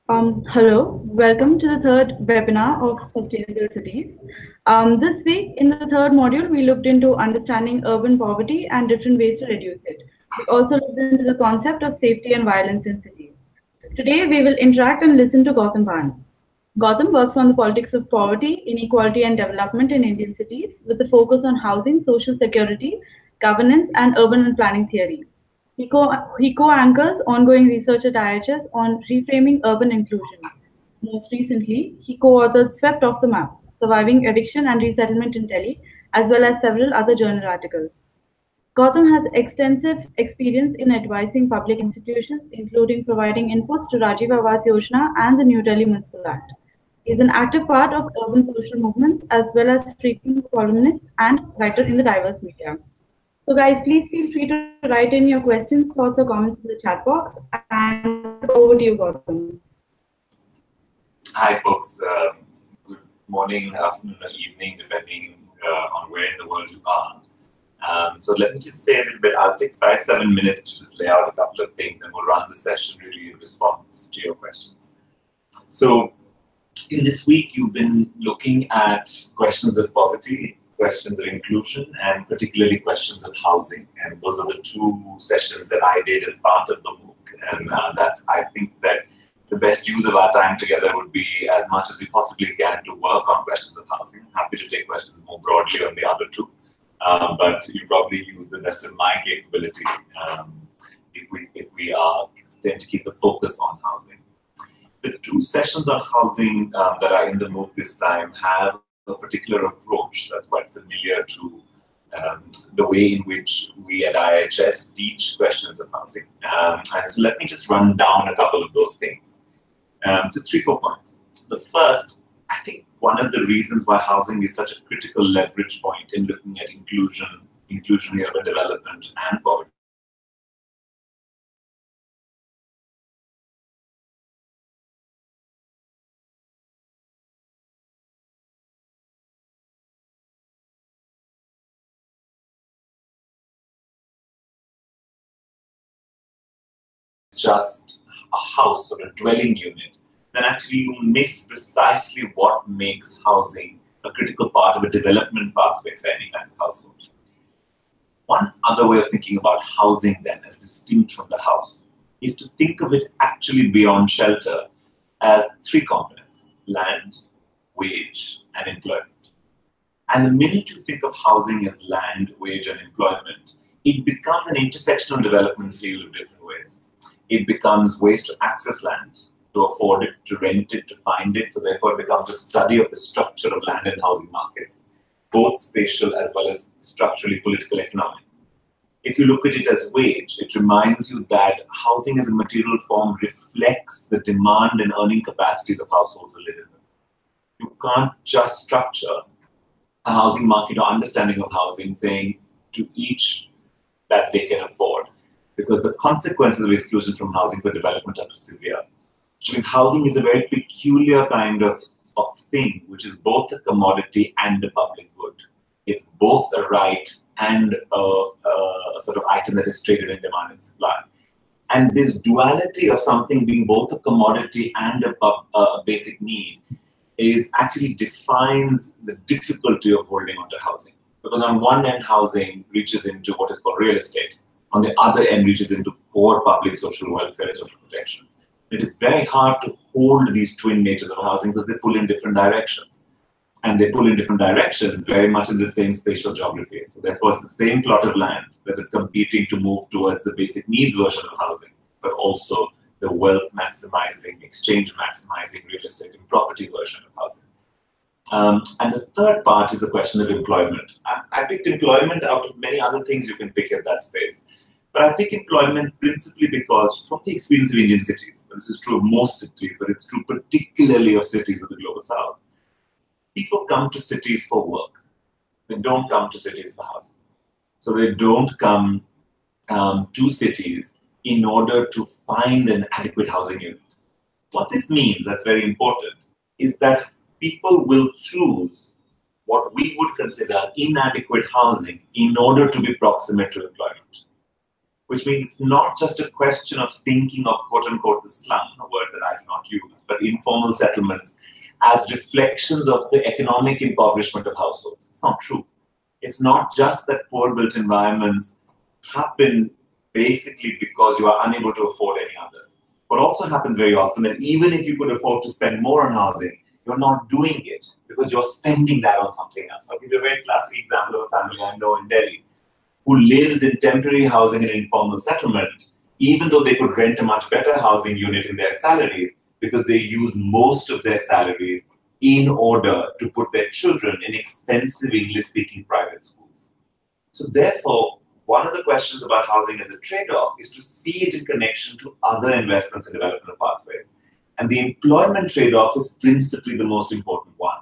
Hello, welcome to the third webinar of Sustainable Cities. This week, in the third module, we looked into understanding urban poverty and different ways to reduce it. We also looked into the concept of safety and violence in cities. Today, we will interact and listen to Gautam Bhan. Gautam works on the politics of poverty, inequality, and development in Indian cities with a focus on housing, social security, governance, and urban and planning theory. He co-anchors ongoing research at IHS on reframing urban inclusion. Most recently, he co-authored Swept Off the Map, Surviving Eviction and Resettlement in Delhi, as well as several other journal articles. Gautam has extensive experience in advising public institutions, including providing inputs to Rajiv Awas Yojana and the New Delhi Municipal Act. He is an active part of urban social movements as well as frequent columnist and writer in the diverse media. So guys, please feel free to write in your questions, thoughts or comments in the chat box, and over to you, Gautam. Hi, folks. Good morning, afternoon, or evening, depending on where in the world you are. So let me just say a little bit. I'll take 5-7 minutes to just lay out a couple of things, and we'll run the session really in response to your questions. So in this week, you've been looking at questions of poverty, questions of inclusion, and particularly questions of housing. And those are the two sessions that I did as part of the MOOC. And I think that the best use of our time together would be as much as we possibly can to work on questions of housing. I'm happy to take questions more broadly on the other two, but you probably use the best of my capability if we tend to keep the focus on housing. The two sessions on housing that are in the MOOC this time have a particular approach that's quite familiar to the way in which we at IHS teach questions of housing. And so let me just run down a couple of those things. So 3-4 points. The first, I think one of the reasons why housing is such a critical leverage point in looking at inclusionary urban development and poverty just a house or a dwelling unit, then actually you miss precisely what makes housing a critical part of a development pathway for any kind of household. One other way of thinking about housing then as distinct from the house is to think of it actually beyond shelter as 3 components: land, wage, and employment. And the minute you think of housing as land, wage, and employment, it becomes an intersectional development field of different ways. It becomes ways to access land, to afford it, to rent it, to find it. So therefore, it becomes a study of the structure of land and housing markets, both spatial as well as structurally political economic. If you look at it as wage, it reminds you that housing as a material form reflects the demand and earning capacities of households who live in them. You can't just structure a housing market or understanding of housing saying to each that they can afford, because the consequences of exclusion from housing for development are too severe. Which means housing is a very peculiar kind of thing, which is both a commodity and a public good. It's both a right and a sort of item that is traded in demand and supply. And this duality of something being both a commodity and a basic need is actually defines the difficulty of holding onto housing. Because on one end, housing reaches into what is called real estate. On the other end, reaches into core public social welfare and social protection. It is very hard to hold these twin natures of housing because they pull in different directions. And they pull in different directions very much in the same spatial geography. So therefore, it's the same plot of land that is competing to move towards the basic needs version of housing, but also the wealth maximizing, exchange maximizing real estate and property version of housing. And the third part is the question of employment. I picked employment out of many other things you can pick at that space. But I pick employment principally because from the experience of Indian cities, this is true of most cities, but it's true particularly of cities of the Global South, people come to cities for work. They don't come to cities for housing. So they don't come to cities in order to find an adequate housing unit. What this means, that's very important, is that people will choose what we would consider inadequate housing in order to be proximate to employment. Which means it's not just a question of thinking of quote-unquote the slum, a word that that I do not use, but informal settlements as reflections of the economic impoverishment of households. It's not true. It's not just that poor built environments happen basically because you are unable to afford any others. What also happens very often that even if you could afford to spend more on housing, you're not doing it because you're spending that on something else. I'll give you a very classic example of a family I know in Delhi who lives in temporary housing in an informal settlement, even though they could rent a much better housing unit in their salaries because they use most of their salaries in order to put their children in expensive English-speaking private schools. So therefore, one of the questions about housing as a trade-off is to see it in connection to other investments and development pathways. And the employment trade-off is principally the most important one.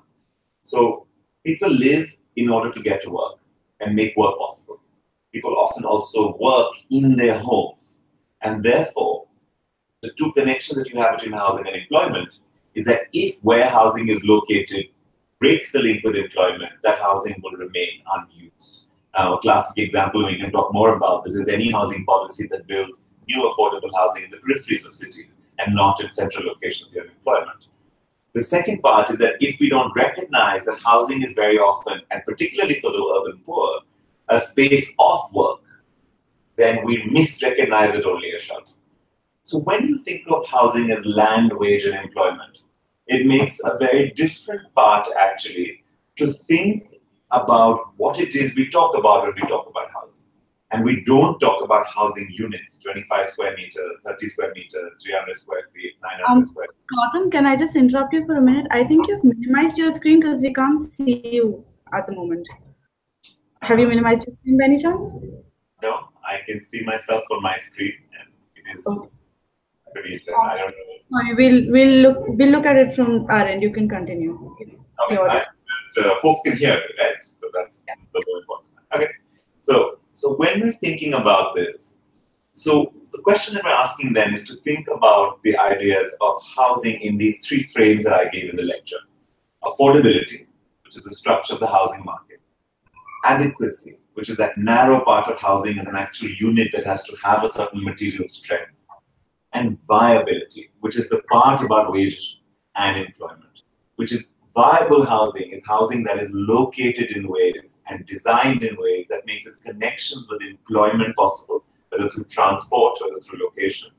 So people live in order to get to work and make work possible. People often also work in their homes. And therefore, the two connections that you have between housing and employment is that if where housing is located breaks the link with employment, that housing will remain unused. A classic example, and we can talk more about this, is any housing policy that builds new affordable housing in the peripheries of cities and not in central locations near employment. The second part is that if we don't recognize that housing is very often, and particularly for the urban poor, a space of work, then we misrecognize it only as shelter. So when you think of housing as land, wage, and employment, it makes a very different part actually to think about what it is we talk about when we talk about housing. And we don't talk about housing units, 25 square meters, 30 square meters, 300 square feet, 900 square feet. Gautam, can I just interrupt you for a minute? I think you've minimized your screen because we can't see you at the moment. Have you minimized your screen by any chance? No, I can see myself on my screen, and it is pretty. I don't know. Sorry, we'll look at it from our end. You can continue. Okay, folks can hear it, right? So that's the more important. Okay, so when we're thinking about this, so the question that we're asking then is to think about the ideas of housing in these three frames that I gave in the lecture: affordability, which is the structure of the housing market; adequacy, which is that narrow part of housing as an actual unit that has to have a certain material strength; and viability, which is the part about wage and employment, which is viable housing is housing that is located in ways and designed in ways that makes its connections with employment possible, whether through transport, whether through location.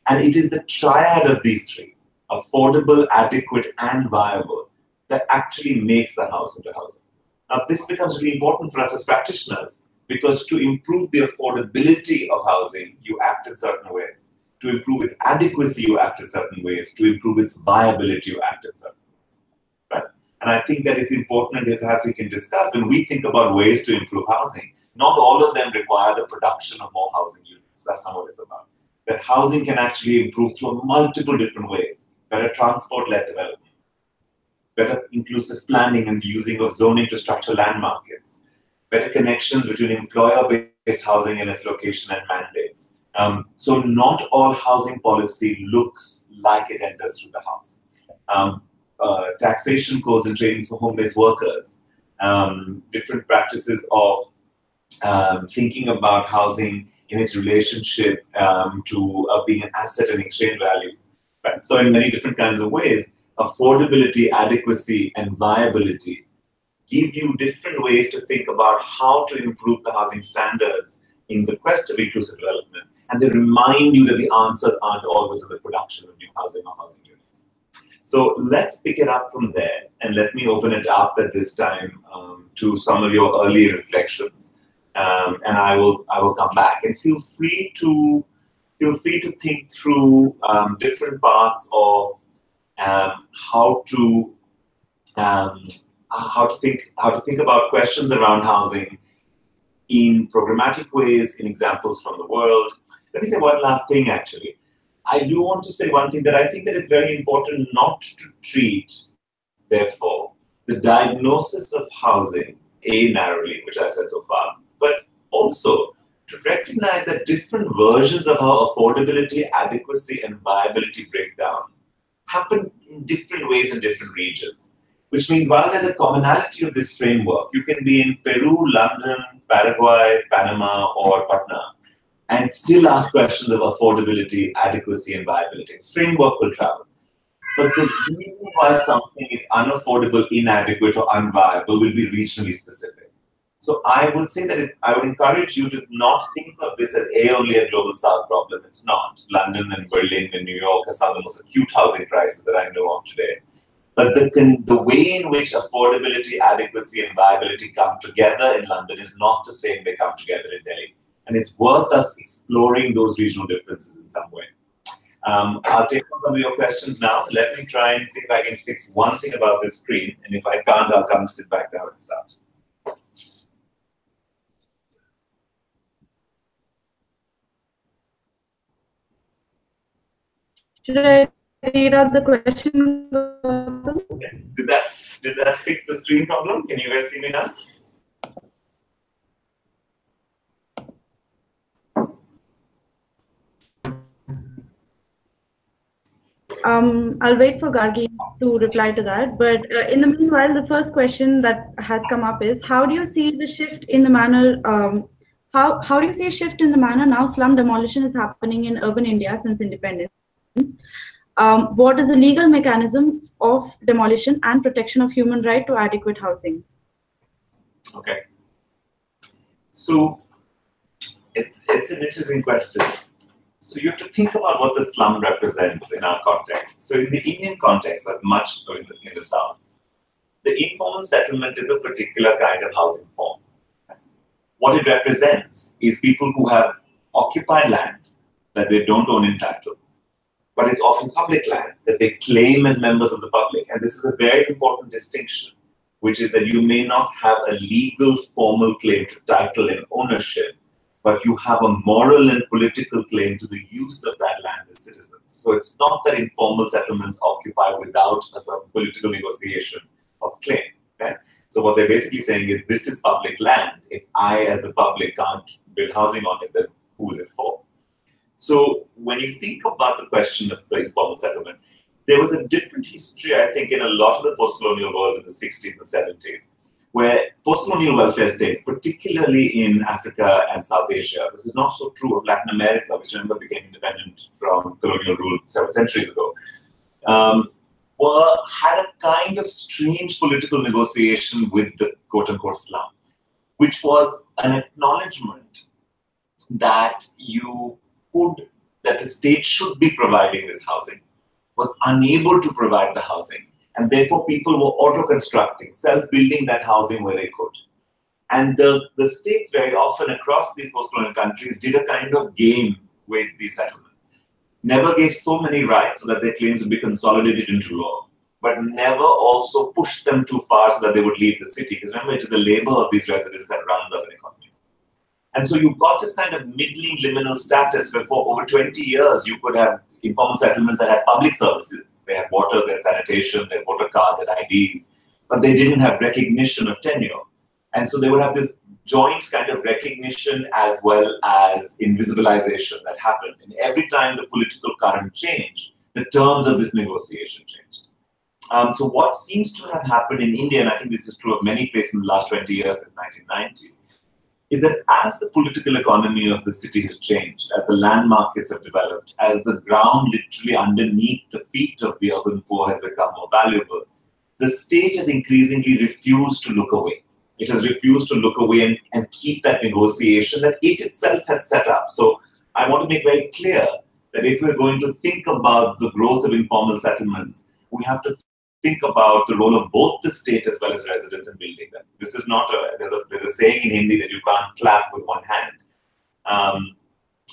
And it is the triad of these three, affordable, adequate, and viable, that actually makes the house into housing. Now, this becomes really important for us as practitioners because to improve the affordability of housing, you act in certain ways. To improve its adequacy, you act in certain ways. To improve its viability, you act in certain ways. Right? And I think that it's important, and as we can discuss, when we think about ways to improve housing, not all of them require the production of more housing units. That's not what it's about. That housing can actually improve through multiple different ways. Better transport-led development, better inclusive planning and the using of zoning to structure land markets, better connections between employer-based housing and its location and mandates. So not all housing policy looks like it enters through the house. Taxation codes and trainings for home-based workers, different practices of thinking about housing in its relationship to being an asset and exchange value. Right? So in many different kinds of ways, affordability, adequacy, and viability give you different ways to think about how to improve the housing standards in the quest of inclusive development. And they remind you that the answers aren't always in the production of new housing or housing units. So let's pick it up from there, and let me open it up at this time to some of your early reflections. And I will come back, and feel free to think through different parts of how to think about questions around housing in programmatic ways, in examples from the world. Let me say one last thing, actually. I do want to say one thing, that I think that it's very important not to treat, therefore, the diagnosis of housing, narrowly, which I've said so far, but also to recognize that different versions of how affordability, adequacy, and viability break down happen in different ways in different regions. Which means while there's a commonality of this framework, you can be in Peru, London, Paraguay, Panama, or Patna. and still ask questions of affordability, adequacy, and viability. Framework will travel. But the reasons why something is unaffordable, inadequate, or unviable will be regionally specific. So I would say that I would encourage you to not think of this as only a global south problem. It's not. London and Berlin and New York have some of the most acute housing crises that I know of today. But the way in which affordability, adequacy, and viability come together in London is not the same they come together in Delhi. And it's worth us exploring those regional differences in some way. I'll take on some of your questions now. Let me try and see if I can fix one thing about this screen. And if I can't, I'll come sit back down and start. Should I read out the question? Okay. Did that fix the screen problem? Can you guys see me now? I'll wait for Gargi to reply to that. But in the meanwhile, the first question that has come up is, how do you see the shift in the manner, how do you see a shift in the manner now slum demolition is happening in urban India since independence? What is the legal mechanism of demolition and protection of human right to adequate housing? Okay. So it's an interesting question. So you have to think about what the slum represents in our context. So in the Indian context, as much in the South, the informal settlement is a particular kind of housing form. What it represents is people who have occupied land that they don't own in title, but it's often public land that they claim as members of the public. And this is a very important distinction, which is that you may not have a legal formal claim to title and ownership, but you have a moral and political claim to the use of that land as citizens. So it's not that informal settlements occupy without a sort of political negotiation of claim. Okay? So what they're basically saying is, this is public land. If I, as the public, can't build housing on it, then who is it for? So when you think about the question of the informal settlement, there was a different history, I think, in a lot of the post-colonial world in the 60s and 70s, where post-colonial welfare states, particularly in Africa and South Asia, this is not so true of Latin America, which remember became independent from colonial rule several centuries ago, had a kind of strange political negotiation with the quote-unquote slum, which was an acknowledgement that that the state should be providing this housing, was unable to provide the housing, and therefore people were auto-constructing, self-building that housing where they could. And the states very often across these post-colonial countries did a kind of game with these settlements. Never gave so many rights so that their claims would be consolidated into law, but never also pushed them too far so that they would leave the city. Because remember, it is the labor of these residents that runs our economy. And so you got this kind of middling liminal status where for over 20 years you could have informal settlements that had public services. They had water, they had sanitation, they had voter cards, they had IDs, but they didn't have recognition of tenure. And so they would have this joint kind of recognition as well as invisibilization that happened. And every time the political current changed, the terms of this negotiation changed. So what seems to have happened in India, and I think this is true of many places in the last 20 years since 1990, is that as the political economy of the city has changed, as the land markets have developed, as the ground literally underneath the feet of the urban poor has become more valuable, the state has increasingly refused to look away. It has refused to look away and keep that negotiation that it itself had set up. So I want to make very clear that if we're going to think about the growth of informal settlements, we have to think about the role of both the state as well as residents in building them. This is not there's a saying in Hindi that you can't clap with one hand.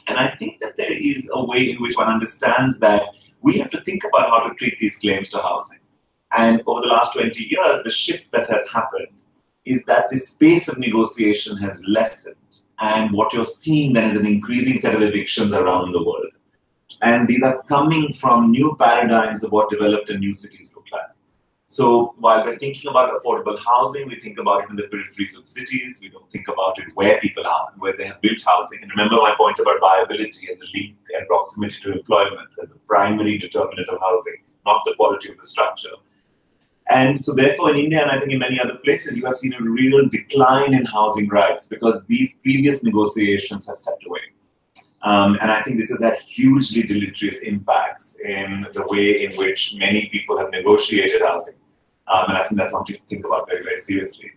And I think that there is a way in which one understands that we have to think about how to treat these claims to housing. And over the last 20 years, the shift that has happened is that the space of negotiation has lessened. And what you're seeing then is an increasing set of evictions around the world. And these are coming from new paradigms of what developed and new cities look like. So while we're thinking about affordable housing, we think about it in the peripheries of cities. We don't think about it where people are and where they have built housing. And remember my point about viability and the link and proximity to employment as the primary determinant of housing, not the quality of the structure. And so therefore in India, and I think in many other places, you have seen a real decline in housing rights because these previous negotiations have stepped away. And I think this has had hugely deleterious impacts in the way in which many people have negotiated housing. And I think that's something to think about very, very seriously.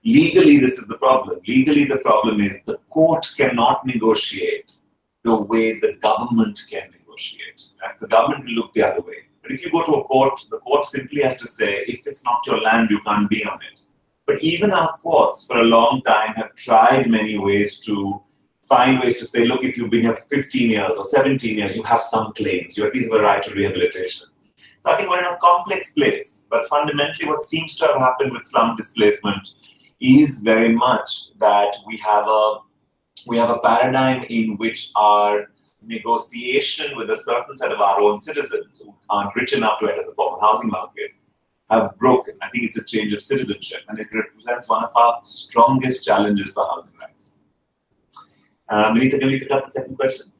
Legally, this is the problem. Legally, the problem is the court cannot negotiate the way the government can negotiate. Right? The government will look the other way. But if you go to a court, the court simply has to say, if it's not your land, you can't be on it. But even our courts, for a long time, have tried many ways to find ways to say, look, if you've been here for 15 years or 17 years, you have some claims. You at least have a right to rehabilitation. So I think we're in a complex place. But fundamentally, what seems to have happened with slum displacement is very much that we have a paradigm in which our negotiation with a certain set of our own citizens who aren't rich enough to enter the formal housing market have broken. I think it's a change of citizenship, and it represents one of our strongest challenges for housing rights. Vinita, can we pick up the second question?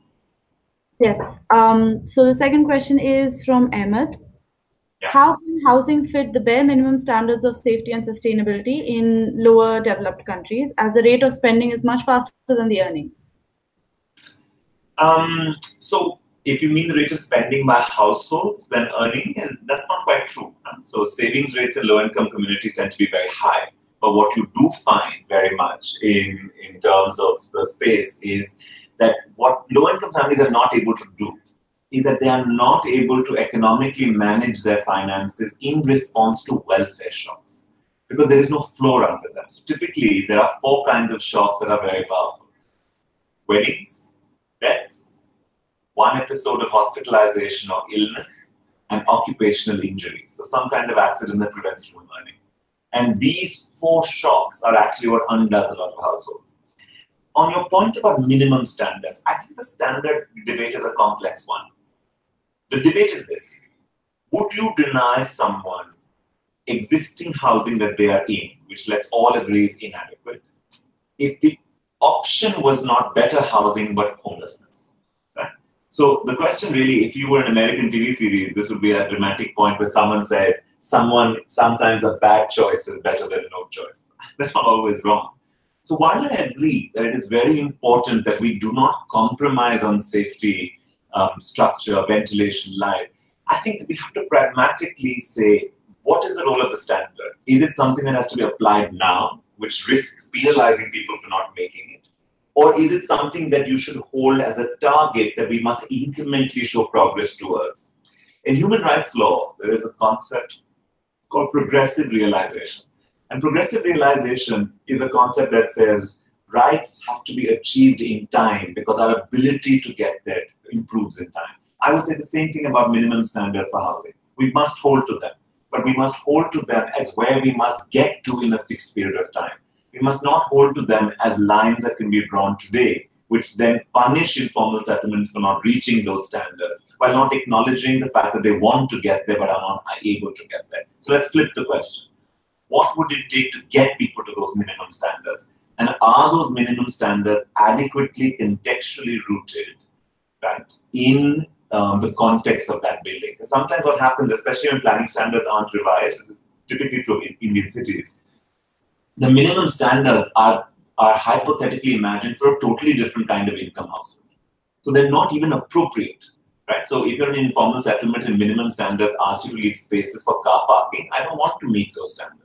Yes. So the second question is from Ahmed. Yeah. How can housing fit the bare minimum standards of safety and sustainability in lower developed countries, as the rate of spending is much faster than the earning? So if you mean the rate of spending by households, then earning, that's not quite true. So savings rates in low-income communities tend to be very high. But what you do find very much in terms of the space is that what low-income families are not able to do is that they are not able to economically manage their finances in response to welfare shocks, because there is no floor under them. So typically, there are 4 kinds of shocks that are very powerful. Weddings, deaths, 1 episode of hospitalization or illness, and occupational injury. So some kind of accident that prevents you from earning. And these 4 shocks are actually what undoes a lot of households. On your point about minimum standards, I think the standard debate is a complex one. The debate is this: would you deny someone existing housing that they are in, which let's all agree is inadequate, if the option was not better housing but homelessness? Right? So the question really, if you were an American TV series, this would be a dramatic point where someone said, sometimes a bad choice is better than no choice. That's not always wrong. So while I agree that it is very important that we do not compromise on safety, structure, ventilation, light, I think that we have to pragmatically say, what is the role of the standard? Is it something that has to be applied now, which risks penalizing people for not making it? Or is it something that you should hold as a target that we must incrementally show progress towards? In human rights law, there is a concept called progressive realization. And progressive realization is a concept that says rights have to be achieved in time because our ability to get there improves in time. I would say the same thing about minimum standards for housing. We must hold to them, but we must hold to them as where we must get to in a fixed period of time. We must not hold to them as lines that can be drawn today, which then punish informal settlements for not reaching those standards, while not acknowledging the fact that they want to get there but are not able to get there. So let's flip the question. What would it take to get people to those minimum standards? And are those minimum standards adequately contextually rooted, right, in the context of that building? Because sometimes what happens, especially when planning standards aren't revised, this is typically true in Indian cities, the minimum standards are hypothetically imagined for a totally different kind of income household. So they're not even appropriate, right? So if you're in an informal settlement and minimum standards ask you to leave spaces for car parking, I don't want to meet those standards.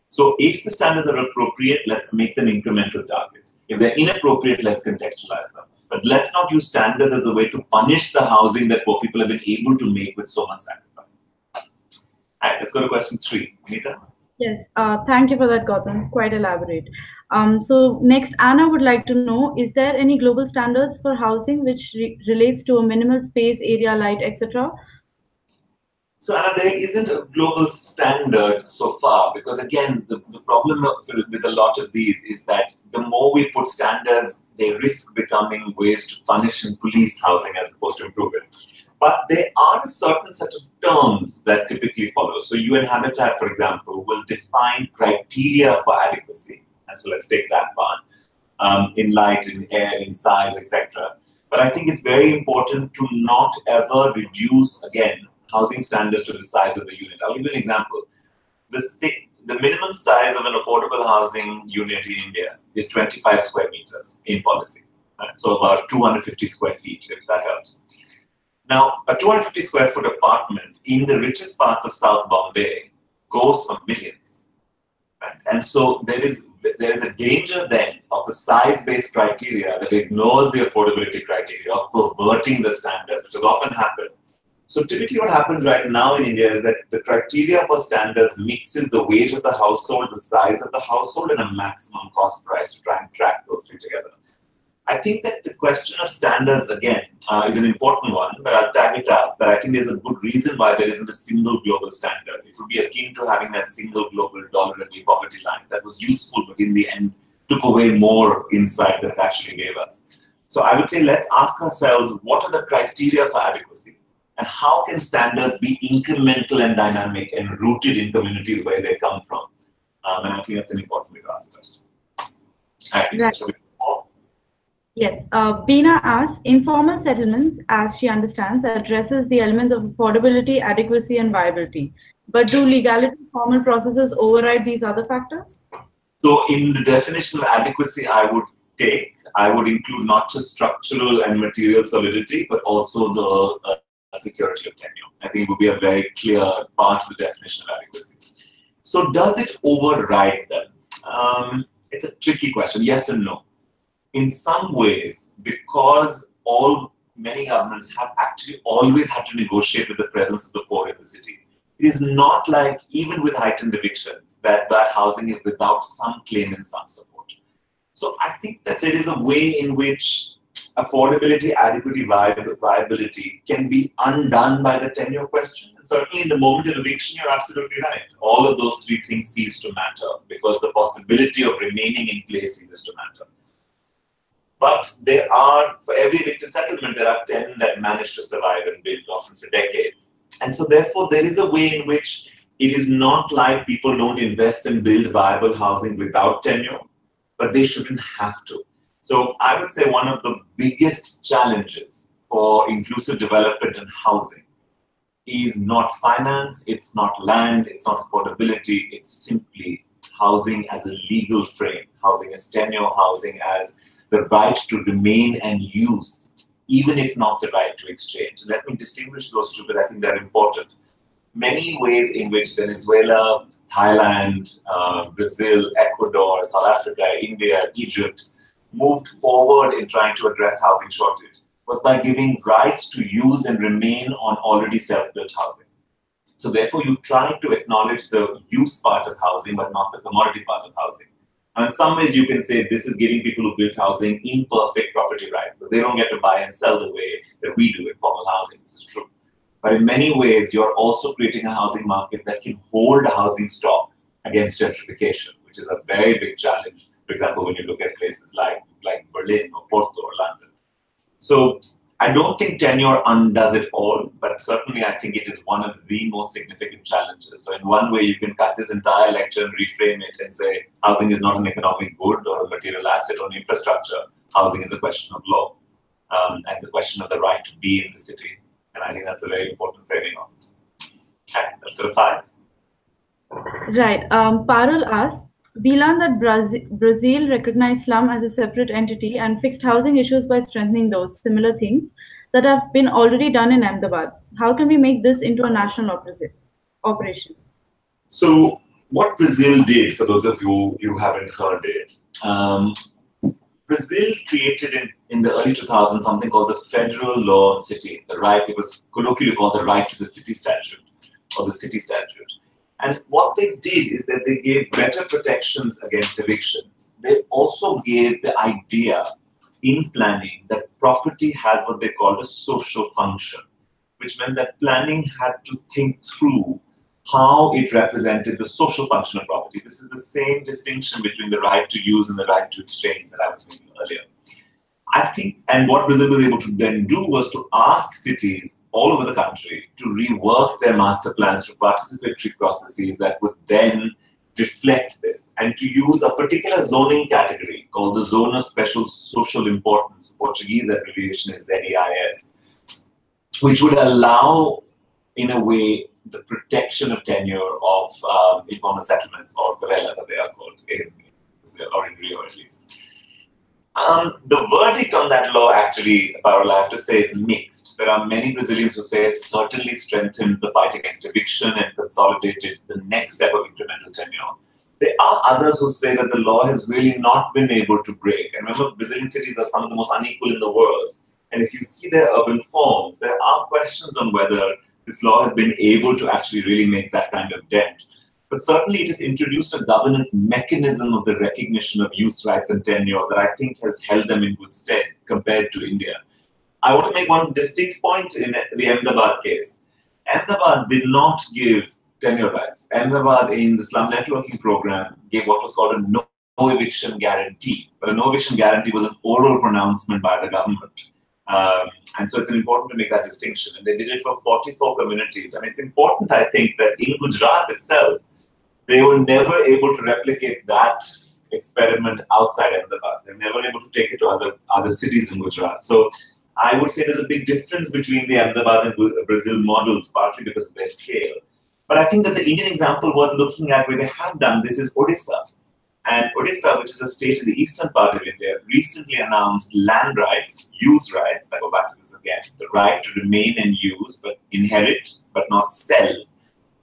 So if the standards are appropriate, let's make them incremental targets. If they're inappropriate, let's contextualize them. But let's not use standards as a way to punish the housing that poor people have been able to make with so much sacrifice. All right, let's go to question 3. Anita? Yes, thank you for that, Gautam. It's quite elaborate. So next, Anna would like to know, is there any global standards for housing which relates to a minimal space, area, light, etc.? So Anna, there isn't a global standard so far, because again, the problem with a lot of these is that the more we put standards, they risk becoming ways to punish and police housing as opposed to improve it. But there are a certain set of terms that typically follow. So UN Habitat, for example, will define criteria for adequacy. And so let's take that one, in light, in air, in size, etc. But I think it's very important to not ever reduce, again, housing standards to the size of the unit. I'll give you an example. The minimum size of an affordable housing unit in India is 25 square meters in policy. Right? So about 250 square feet, if that helps. Now, a 250 square foot apartment in the richest parts of South Bombay goes for millions. Right? And so there is a danger then of a size-based criteria that ignores the affordability criteria, of perverting the standards, which has often happened. So typically what happens right now in India is that the criteria for standards mixes the wage of the household, the size of the household, and a maximum cost price to try and track those three together. I think that the question of standards, again, is an important one, but I'll tag it up that I think there's a good reason why there isn't a single global standard. It would be akin to having that single global dollar-a-day poverty line that was useful, but in the end took away more insight than it actually gave us. So I would say let's ask ourselves, what are the criteria for adequacy? And how can standards be incremental and dynamic and rooted in communities where they come from? And I think that's an important way to ask the question. Right. Yes, Beena asks, informal settlements, as she understands, addresses the elements of affordability, adequacy, and viability. But do legality formal processes override these other factors? So in the definition of adequacy I would include not just structural and material solidity, but also the security of tenure. I think it would be a very clear part of the definition of adequacy. So does it override them? It's a tricky question, yes and no. In some ways, because many governments have actually always had to negotiate with the presence of the poor in the city. It is not like, even with heightened evictions, that housing is without some claim and some support. So I think that there is a way in which affordability, adequacy, viability can be undone by the tenure question. And certainly in the moment of eviction, you're absolutely right. All of those three things cease to matter because the possibility of remaining in place ceases to matter. But there are, for every evicted settlement, there are 10 that manage to survive and build, often for decades. And so therefore, there is a way in which it is not like people don't invest and build viable housing without tenure, but they shouldn't have to. So I would say one of the biggest challenges for inclusive development and housing is not finance, it's not land, it's not affordability, it's simply housing as a legal frame, housing as tenure, housing as the right to remain and use, even if not the right to exchange. Let me distinguish those two because I think they're important. Many ways in which Venezuela, Thailand, Brazil, Ecuador, South Africa, India, Egypt moved forward in trying to address housing shortage was by giving rights to use and remain on already self-built housing. So therefore, you try to acknowledge the use part of housing, but not the commodity part of housing. And in some ways, you can say this is giving people who build housing imperfect property rights, because they don't get to buy and sell the way that we do in formal housing. This is true. But in many ways, you're also creating a housing market that can hold a housing stock against gentrification, which is a very big challenge. For example, when you look at places like Berlin or Porto or London. So I don't think tenure undoes it all, but certainly I think it is one of the most significant challenges. So in one way, you can cut this entire lecture and reframe it and say housing is not an economic good or a material asset or an infrastructure. Housing is a question of law and the question of the right to be in the city. And I think that's a very important framing of it. Okay, let's go to 5. Right. Parul asks, we learned that Brazil recognized slum as a separate entity and fixed housing issues by strengthening those similar things that have been already done in Ahmedabad. How can we make this into a national operation? So what Brazil did, for those of you who haven't heard it, Brazil created in the early 2000s something called the Federal Law on Cities. It was colloquially called the Right to the City Statute or the City Statute. And what they did is that they gave better protections against evictions. They also gave the idea in planning that property has what they called a social function, which meant that planning had to think through how it represented the social function of property. This is the same distinction between the right to use and the right to exchange that I was making earlier. I think, and what Brazil was able to then do was to ask cities all over the country to rework their master plans through participatory processes that would then reflect this, and to use a particular zoning category called the Zone of Special Social Importance, Portuguese abbreviation is ZEIS, which would allow, in a way, the protection of tenure of informal settlements, or favelas as they are called in Brazil, or in Rio at least. The verdict on that law, actually, Parul, I have to say, is mixed. There are many Brazilians who say it certainly strengthened the fight against eviction and consolidated the next step of incremental tenure. There are others who say that the law has really not been able to break. And remember, Brazilian cities are some of the most unequal in the world. And if you see their urban forms, there are questions on whether this law has been able to actually really make that kind of dent. But certainly it has introduced a governance mechanism of the recognition of use rights and tenure that I think has held them in good stead compared to India. I want to make one distinct point in the Ahmedabad case. Ahmedabad did not give tenure rights. Ahmedabad, in the slum networking program, gave what was called a no eviction guarantee. But a no eviction guarantee was an oral pronouncement by the government. And so it's important to make that distinction. And they did it for 44 communities. And it's important, I think, that in Gujarat itself, they were never able to replicate that experiment outside Ahmedabad. They were never able to take it to other cities in Gujarat. So I would say there's a big difference between the Ahmedabad and Brazil models, partly because of their scale. But I think that the Indian example worth looking at where they have done this is Odisha. And Odisha, which is a state in the eastern part of India, recently announced land rights, use rights, I go back to this again, the right to remain and use, but inherit, but not sell,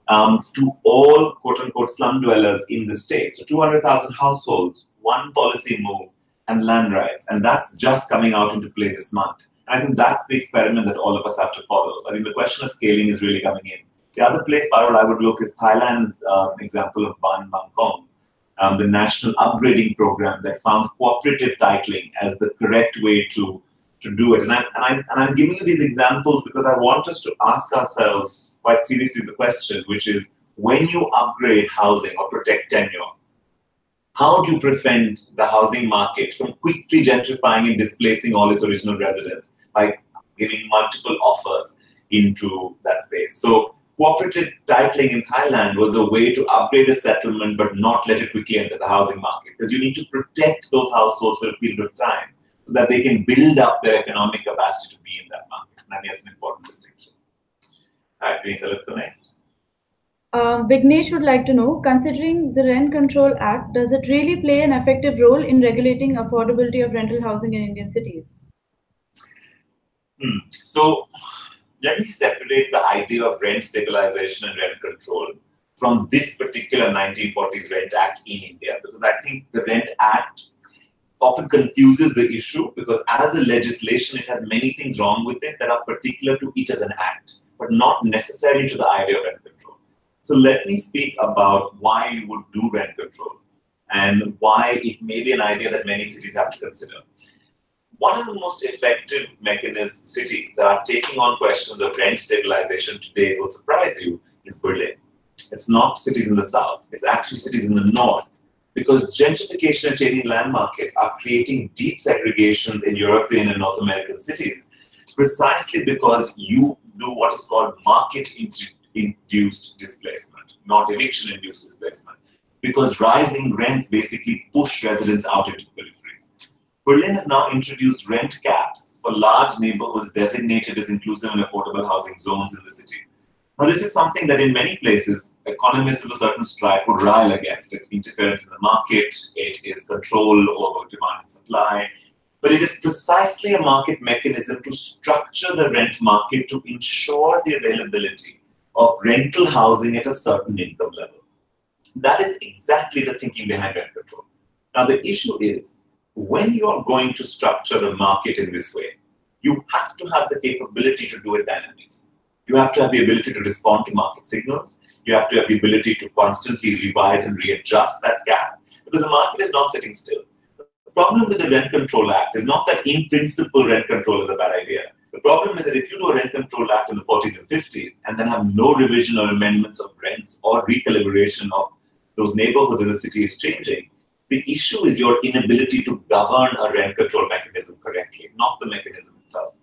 to all quote-unquote slum dwellers in the state. So 200,000 households, one policy move, and land rights. And that's just coming out into play this month. And I think that's the experiment that all of us have to follow. So I think the question of scaling is really coming in. The other place, Parul, I would look is Thailand's example of Bhan, the national upgrading program that found cooperative titling as the correct way to do it. And I'm giving you these examples because I want us to ask ourselves quite seriously the question, which is, when you upgrade housing or protect tenure, how do you prevent the housing market from quickly gentrifying and displacing all its original residents by giving multiple offers into that space? So cooperative titling in Thailand was a way to upgrade a settlement but not let it quickly enter the housing market, because you need to protect those households for a period of time so that they can build up their economic capacity to be in that market. And I think that's an important distinction. All right, Vinita, let's go next. Vignesh would like to know, considering the Rent Control Act, does it really play an effective role in regulating affordability of rental housing in Indian cities? So let me separate the idea of rent stabilization and rent control from this particular 1940s Rent Act in India, because I think the Rent Act often confuses the issue, because as a legislation, it has many things wrong with it that are particular to it as an act, but not necessarily to the idea of rent control. So let me speak about why you would do rent control and why it may be an idea that many cities have to consider. One of the most effective cities that are taking on questions of rent stabilization today, will surprise you, is Berlin. It's not cities in the south, it's actually cities in the north, because gentrification and changing land markets are creating deep segregations in European and North American cities, precisely because you do what is called market-induced displacement, not eviction-induced displacement, because rising rents basically push residents out into the peripheries. Berlin has now introduced rent caps for large neighborhoods designated as inclusive and affordable housing zones in the city. Now, this is something that in many places, economists of a certain stripe would rile against. It's interference in the market, it is control over demand and supply, but it is precisely a market mechanism to structure the rent market to ensure the availability of rental housing at a certain income level. That is exactly the thinking behind rent control. Now, the issue is, when you're going to structure the market in this way, you have to have the capability to do it dynamically. You have to have the ability to respond to market signals. You have to have the ability to constantly revise and readjust that gap, because the market is not sitting still. The problem with the Rent Control Act is not that in principle rent control is a bad idea. The problem is that if you do a Rent Control Act in the 40s and 50s and then have no revision or amendments of rents or recalibration of those neighborhoods as the city is changing, the issue is your inability to govern a rent control mechanism correctly, not the mechanism itself.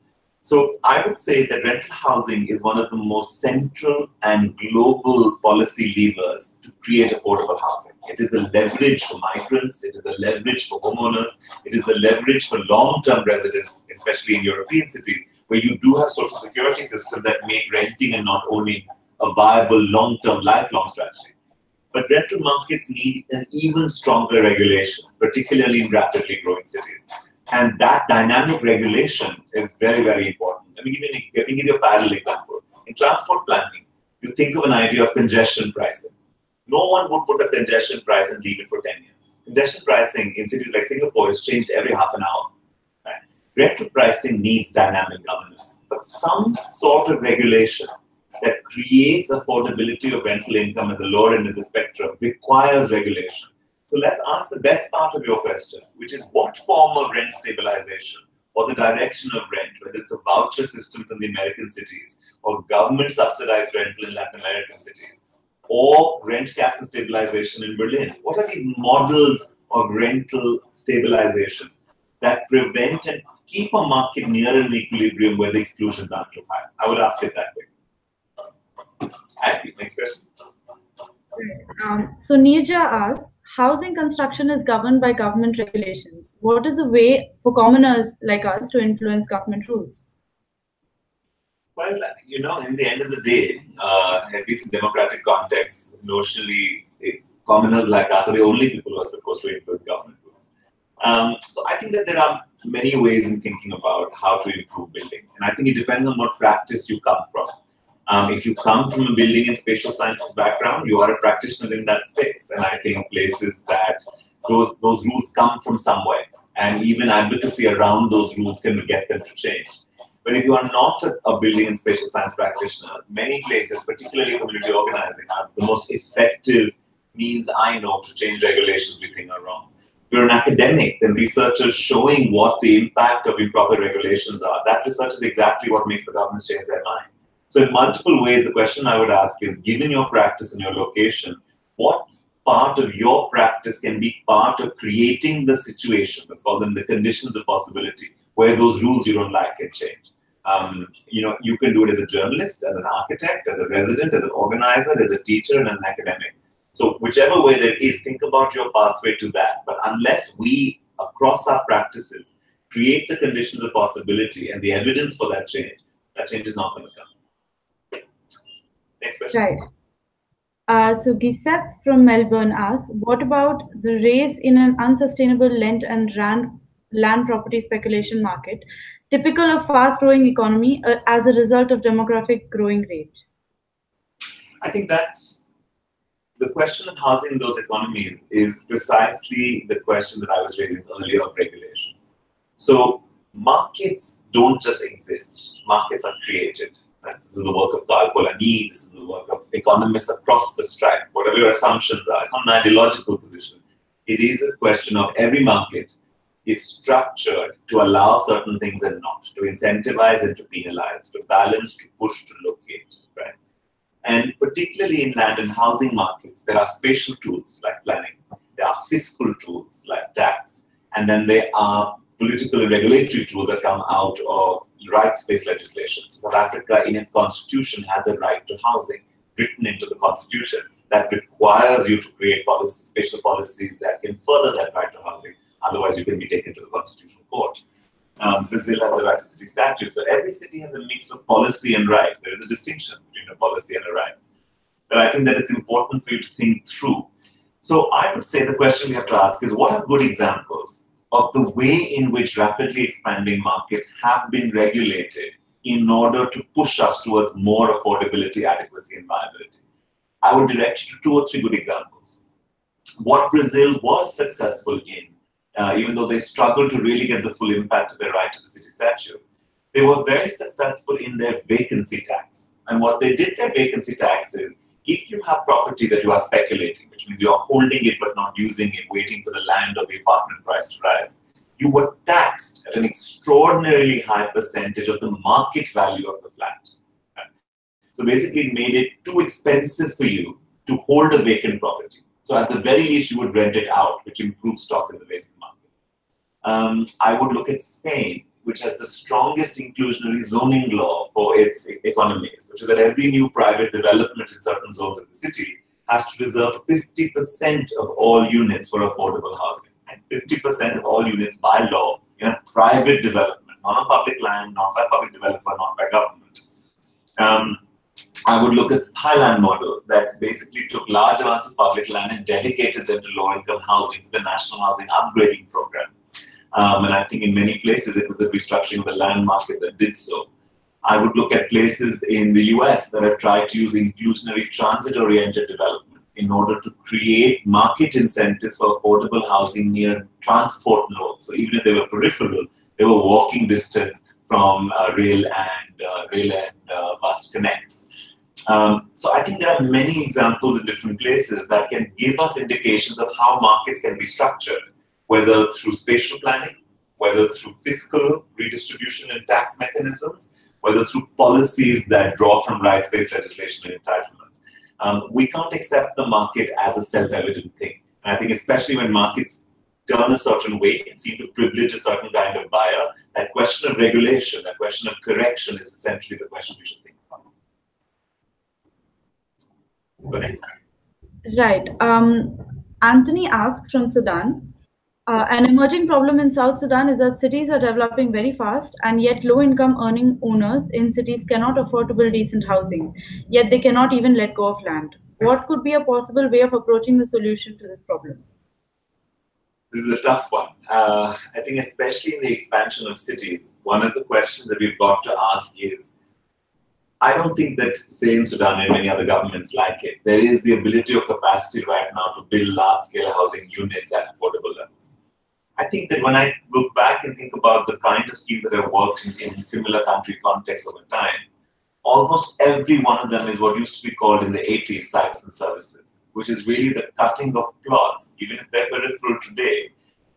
So I would say that rental housing is one of the most central and global policy levers to create affordable housing. It is the leverage for migrants, it is the leverage for homeowners, it is the leverage for long-term residents, especially in European cities, where you do have social security systems that make renting and not owning a viable long-term, lifelong strategy. But rental markets need an even stronger regulation, particularly in rapidly growing cities. And that dynamic regulation is very, very important. Let me give you a parallel example. In transport planning, you think of an idea of congestion pricing. No one would put a congestion price and leave it for 10 years. Congestion pricing in cities like Singapore is changed every half an hour. Right? Rental pricing needs dynamic governance, but some sort of regulation that creates affordability of rental income at the lower end of the spectrum requires regulation. So let's ask the best part of your question, which is what form of rent stabilization or the direction of rent, whether it's a voucher system from the American cities or government subsidized rental in Latin American cities, or rent caps and stabilization in Berlin. What are these models of rental stabilization that prevent and keep a market near an equilibrium where the exclusions aren't too high? I would ask it that way. Happy. Next question. So Nirja asks, housing construction is governed by government regulations. What is a way for commoners like us to influence government rules? Well, you know, in the end of the day, at least in democratic contexts, notionally, commoners like us are the only people who are supposed to influence government rules. So I think that there are many ways in thinking about how to improve building. And I think it depends on what practice you come from. If you come from a building and spatial sciences background, you are a practitioner in that space. And I think places that those rules come from somewhere, and even advocacy around those rules can get them to change. But if you are not a building and spatial science practitioner, many places, particularly community organizing, are the most effective means I know to change regulations we think are wrong. If you're an academic, then researchers showing what the impact of improper regulations are, that research is exactly what makes the governments change their mind. So in multiple ways, the question I would ask is, given your practice and your location, what part of your practice can be part of creating the situation, let's call them the conditions of possibility, where those rules you don't like can change? You know, you can do it as a journalist, as an architect, as a resident, as an organizer, as a teacher, and as an academic. So whichever way there is, think about your pathway to that. But unless we, across our practices, create the conditions of possibility and the evidence for that change is not going to come. Next question. Right. So Gisep from Melbourne asks, what about the rise in an unsustainable land and land property speculation market, typical of fast-growing economy as a result of demographic growing rate? I think that's the question of housing in those economies is precisely the question that I was raising earlier of regulation. So markets don't just exist. Markets are created. This is the work of Carl Polanyi, this is the work of economists across the stripe, whatever your assumptions are. It's not an ideological position. It is a question of every market is structured to allow certain things and not, to incentivize and to penalize, to balance, to push, to locate, right? And particularly in land and housing markets, there are spatial tools like planning, there are fiscal tools like tax, and then there are political and regulatory tools that come out of rights-based legislation. So South Africa, in its constitution, has a right to housing written into the constitution that requires you to create spatial policies that can further that right to housing. Otherwise, you can be taken to the constitutional court. Brazil has the right to city statute. So every city has a mix of policy and right. There is a distinction between a policy and a right. But I think that it's important for you to think through. So I would say the question we have to ask is, what are good examples of the way in which rapidly expanding markets have been regulated in order to push us towards more affordability, adequacy, and viability? I would direct you to 2 or 3 good examples. What Brazil was successful in, even though they struggled to really get the full impact of their right to the city statute, they were very successful in their vacancy tax. And what they did their vacancy tax is, if you have property that you are speculating, which means you are holding it but not using it, waiting for the land or the apartment price to rise, you were taxed at an extraordinarily high percentage of the market value of the flat. So basically it made it too expensive for you to hold a vacant property. So at the very least, you would rent it out, which improves stock in the vacant market. I would look at Spain, which has the strongest inclusionary zoning law for its economies, which is that every new private development in certain zones of the city has to reserve 50% of all units for affordable housing. And 50% of all units by law in a private development, not on public land, not by public developer, not by government. I would look at the Thailand model that basically took large amounts of public land and dedicated them to low-income housing for the National Housing Upgrading Program. And I think in many places it was the restructuring of the land market that did so. I would look at places in the US that have tried to use inclusionary transit-oriented development in order to create market incentives for affordable housing near transport nodes. So even if they were peripheral, they were walking distance from rail and bus connects. So I think there are many examples in different places that can give us indications of how markets can be structured, whether through spatial planning, whether through fiscal redistribution and tax mechanisms, whether through policies that draw from rights-based legislation and entitlements. We can't accept the market as a self-evident thing. And I think especially when markets turn a certain way and seem to privilege a certain kind of buyer, that question of regulation, that question of correction is essentially the question we should think about. Go next. Right. Anthony asks from Sudan, an emerging problem in South Sudan is that cities are developing very fast, and yet low-income earning owners in cities cannot afford to build decent housing, yet they cannot even let go of land. What could be a possible way of approaching the solution to this problem? This is a tough one. I think especially in the expansion of cities, one of the questions that we've got to ask is, I don't think that, say in Sudan and many other governments like it, there is the ability or capacity right now to build large-scale housing units at affordable levels. I think that when I look back and think about the kind of schemes that have worked in similar country contexts over time, almost every one of them is what used to be called in the 80s sites and services, which is really the cutting of plots, even if they're peripheral today,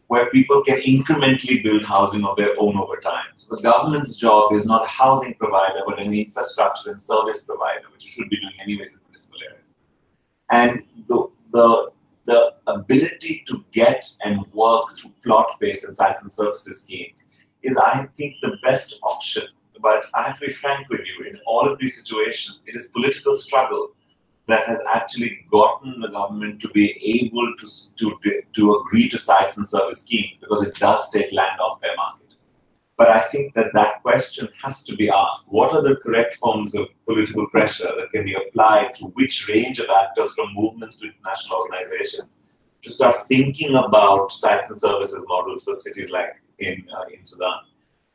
where people can incrementally build housing of their own over time. So the government's job is not a housing provider, but an infrastructure and service provider, which it should be doing anyways in municipal areas. And the ability to get and work through plot-based and sites and services schemes is, I think, the best option. But I have to be frank with you, in all of these situations, it is political struggle that has actually gotten the government to be able to agree to sites and service schemes, because it does take land off their market. But I think that question has to be asked. What are the correct forms of political pressure that can be applied to which range of actors, from movements to international organizations, to start thinking about sites and services models for cities like in Sudan?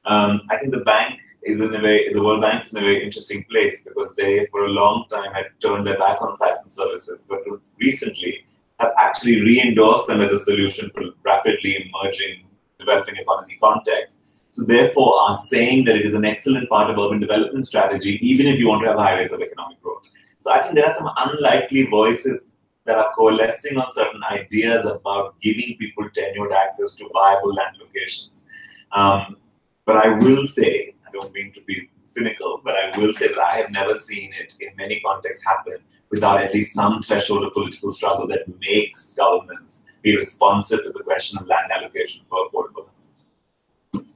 I think the World Bank is in a very interesting place, because they, for a long time, had turned their back on sites and services, but recently have actually re-endorsed them as a solution for rapidly emerging developing economy contexts. So therefore are saying that it is an excellent part of urban development strategy, even if you want to have high rates of economic growth. So I think there are some unlikely voices that are coalescing on certain ideas about giving people tenured access to viable land locations. But I will say, I don't mean to be cynical, but I will say that I have never seen it in many contexts happen without at least some threshold of political struggle that makes governments be responsive to the question of land allocation for affordable housing.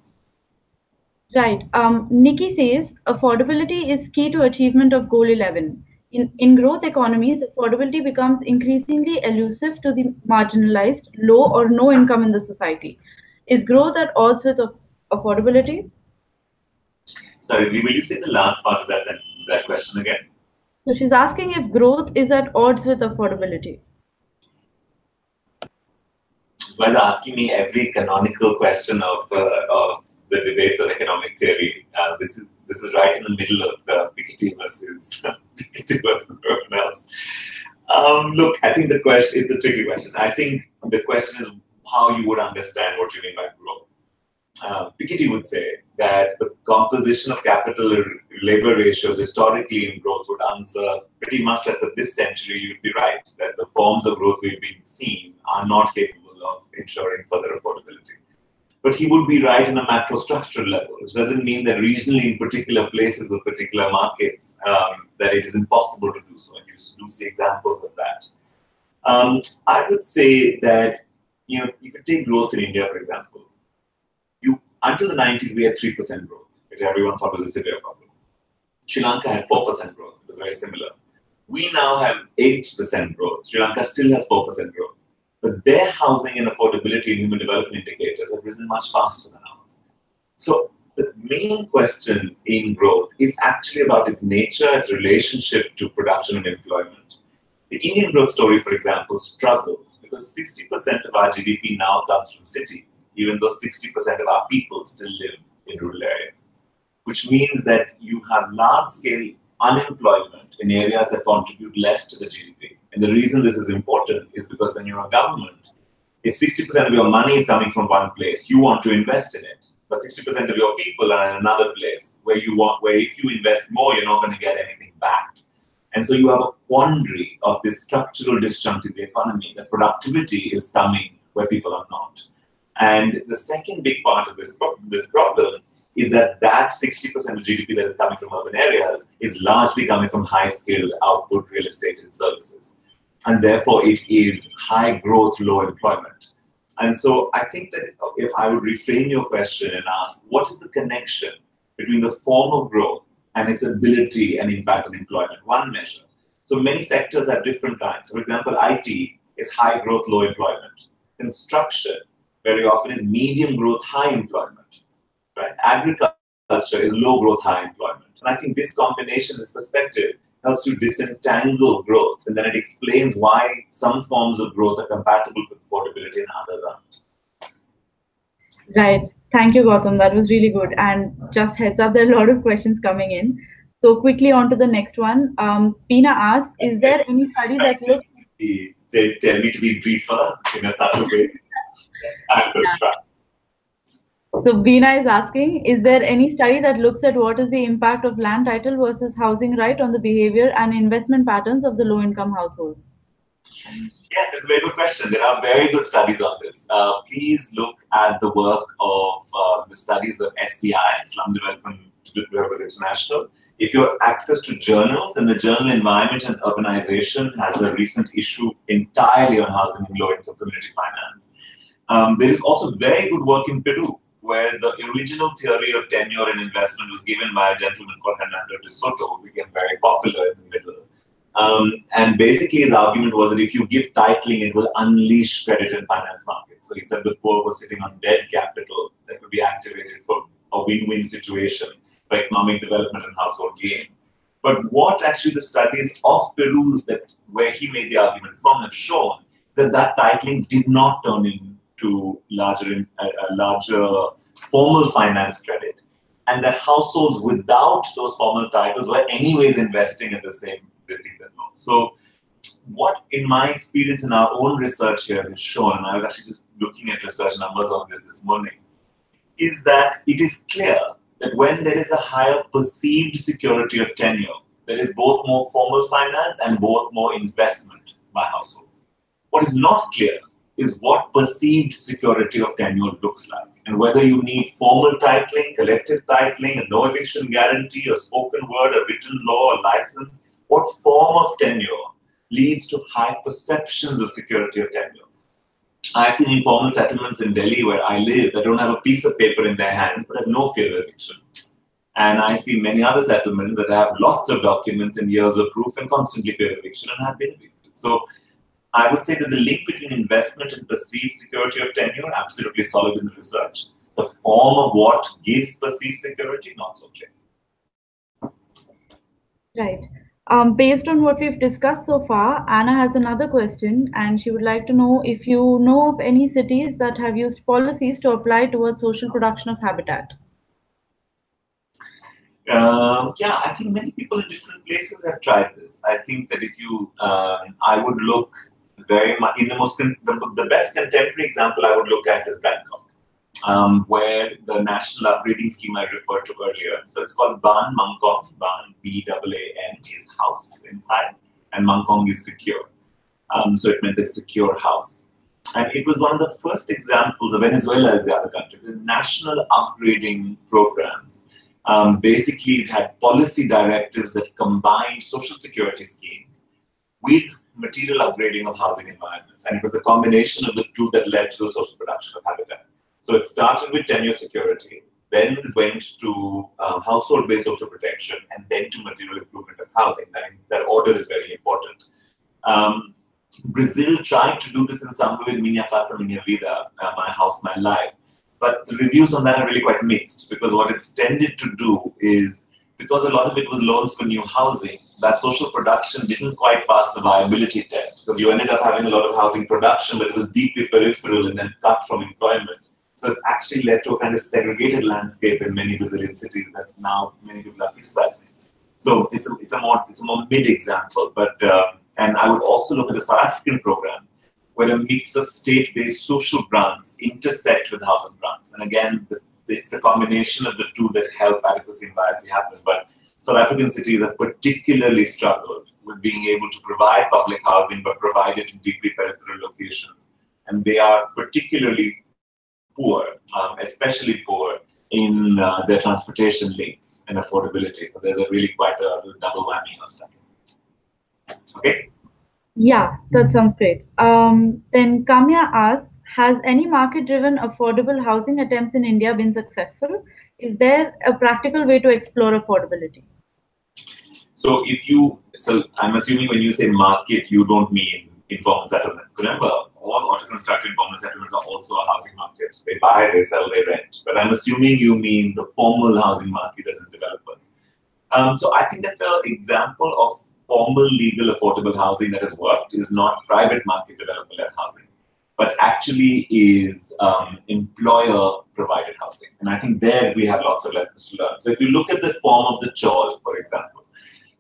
Right. Nikki says, affordability is key to achievement of Goal 11. In growth economies, affordability becomes increasingly elusive to the marginalized, low or no income in the society. Is growth at odds with affordability? Sorry, will you say the last part of that question again? So she's asking if growth is at odds with affordability. You guys are asking me every canonical question of the debates of economic theory. This is right in the middle of Piketty versus everyone else. Look, I think it's a tricky question. I think the question is how you would understand what you mean by growth. Piketty would say that the composition of capital or labor ratios historically in growth would answer pretty much that for this century you'd be right, that the forms of growth we've been seeing are not capable of ensuring further affordability. But he would be right in a macro structural level, which doesn't mean that regionally in particular places or particular markets that it is impossible to do so. And you do see examples of that. I would say that, if you take growth in India, for example, until the 90s, we had 3% growth, which everyone thought was a severe problem. Sri Lanka had 4% growth. It was very similar. We now have 8% growth. Sri Lanka still has 4% growth. But their housing and affordability and human development indicators have risen much faster than ours. So the main question in growth is actually about its nature, its relationship to production and employment. The Indian growth story, for example, struggles because 60% of our GDP now comes from cities, even though 60% of our people still live in rural areas, which means that you have large-scale unemployment in areas that contribute less to the GDP. And the reason this is important is because when you're a government, if 60% of your money is coming from one place, you want to invest in it. But 60% of your people are in another place where if you invest more, you're not going to get anything back. And so you have a quandary of this structural disjunct in the economy, that productivity is coming where people are not. And the second big part of this problem is that 60% of GDP that is coming from urban areas is largely coming from high-skilled output real estate and services. And therefore, it is high growth, low employment. And so I think that if I would reframe your question and ask, what is the connection between the form of growth and its ability and impact on employment? One measure. So many sectors have different kinds. For example, IT is high growth, low employment. Construction very often is medium growth, high employment. Right? Agriculture is low growth, high employment. And I think this combination, this perspective, helps you disentangle growth, and then it explains why some forms of growth are compatible with affordability and others aren't. Right. Thank you, Gautam. That was really good. And just heads up, there are a lot of questions coming in. So quickly on to the next one. Pina asks, is there any study that looks... Tell me to be briefer in a such a way. I will try. So Beena is asking, is there any study that looks at what is the impact of land title versus housing right on the behavior and investment patterns of the low-income households? Yes, it's a very good question. There are very good studies on this. Please look at the work of the studies of SDI, Slum Development International. If you have access to journals, and the journal Environment and Urbanization has a recent issue entirely on housing and low-income community finance. There is also very good work in Peru, where the original theory of tenure and investment was given by a gentleman called Hernando de Soto, who became very popular in the middle. And basically his argument was that if you give titling, it will unleash credit and finance markets. So he said the poor were sitting on dead capital that could be activated for a win-win situation for economic development and household gain. But what actually the studies of Peru where he made the argument from have shown that titling did not turn into larger formal finance credit, and that households without those formal titles were anyways investing in the same thing that loans. So what, in my experience in our own research here has shown, and I was actually just looking at research numbers on this morning, is that it is clear that when there is a higher perceived security of tenure, there is both more formal finance and both more investment by households. What is not clear is what perceived security of tenure looks like, and whether you need formal titling, collective titling, a no eviction guarantee, a spoken word, a written law, a license. What form of tenure leads to high perceptions of security of tenure? I've seen informal settlements in Delhi where I live that don't have a piece of paper in their hands but have no fear of eviction. And I see many other settlements that have lots of documents and years of proof and constantly fear of eviction and have been evicted. So I would say that the link between investment and perceived security of tenure, absolutely solid in the research. The form of what gives perceived security, not so clear. Right. Based on what we've discussed so far, Anna has another question, and she would like to know if you know of any cities that have used policies to apply towards social production of habitat. Yeah, I think many people in different places have tried this. I think that if you, I would look very much in the best contemporary example I would look at is Bangkok, where the national upgrading scheme I referred to earlier. So it's called Bhan Mangkong. Bhan, B-A-A-N, is house in Thai, and Mangkong is secure. So it meant a secure house. And it was one of the first examples of Venezuela as the other country. The national upgrading programs basically had policy directives that combined social security schemes with material upgrading of housing environments. And it was the combination of the two that led to the social production of habitat. So it started with tenure security, then went to household-based social protection, and then to material improvement of housing. That order is very important. Brazil tried to do this in some way with Minha Casa Minha Vida, My House, My Life. But the reviews on that are really quite mixed, because what it's tended to do is because a lot of it was loans for new housing, that social production didn't quite pass the viability test, because you ended up having a lot of housing production, but it was deeply peripheral and then cut from employment. So it's actually led to a kind of segregated landscape in many Brazilian cities that now many people are criticizing. So it's a more mid example, but and I would also look at the South African program, where a mix of state-based social grants intersect with housing grants. And again, it's the combination of the two that help adequacy and viability happen. But South African cities have particularly struggled with being able to provide public housing, but provide it in deeply peripheral locations. And they are particularly poor, especially poor in their transportation links and affordability. So there's a really quite a double whammy or stuff. Okay? Yeah, that sounds great. Then Kamya asks, has any market-driven affordable housing attempts in India been successful? Is there a practical way to explore affordability? So I'm assuming when you say market, you don't mean informal settlements. Remember, all auto-constructed informal settlements are also a housing market. They buy, they sell, they rent. But I'm assuming you mean the formal housing market as in developers. So I think that the example of formal, legal, affordable housing that has worked is not private market developer-led housing, but actually is employer-provided housing. And I think there we have lots of lessons to learn. So if you look at the form of the chawl, for example,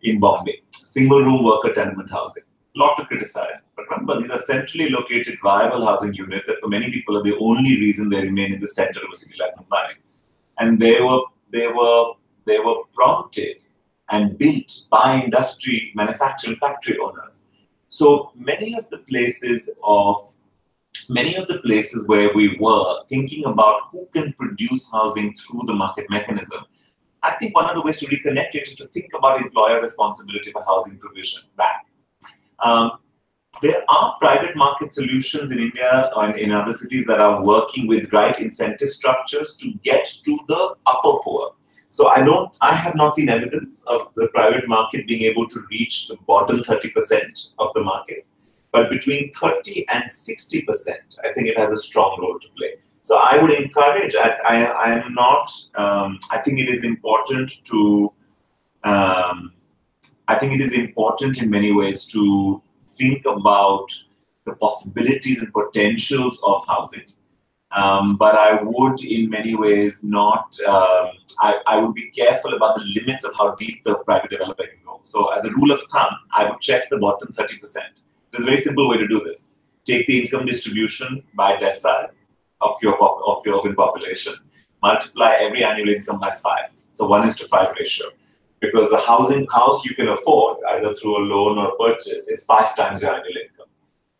in Bombay, single-room worker tenement housing, a lot to criticize. But remember, these are centrally located, viable housing units that for many people are the only reason they remain in the center of a city like Mumbai. And they were prompted and built by industry, manufacturing factory owners. So many of the places where we were thinking about who can produce housing through the market mechanism, I think one of the ways to reconnect it is to think about employer responsibility for housing provision back. There are private market solutions in India and in other cities that are working with right incentive structures to get to the upper poor. So I have not seen evidence of the private market being able to reach the bottom 30% of the market. But between 30 and 60%, I think it has a strong role to play. So I would encourage, I think it is important to, I think it is important in many ways to think about the possibilities and potentials of housing. But I would, in many ways, not. I would be careful about the limits of how deep the private developer can go. So, as a rule of thumb, I would check the bottom 30%. There's a very simple way to do this. Take the income distribution by decile of your urban population. Multiply every annual income by 5. So 1:5 ratio. Because the house you can afford, either through a loan or purchase, is 5 times your annual income.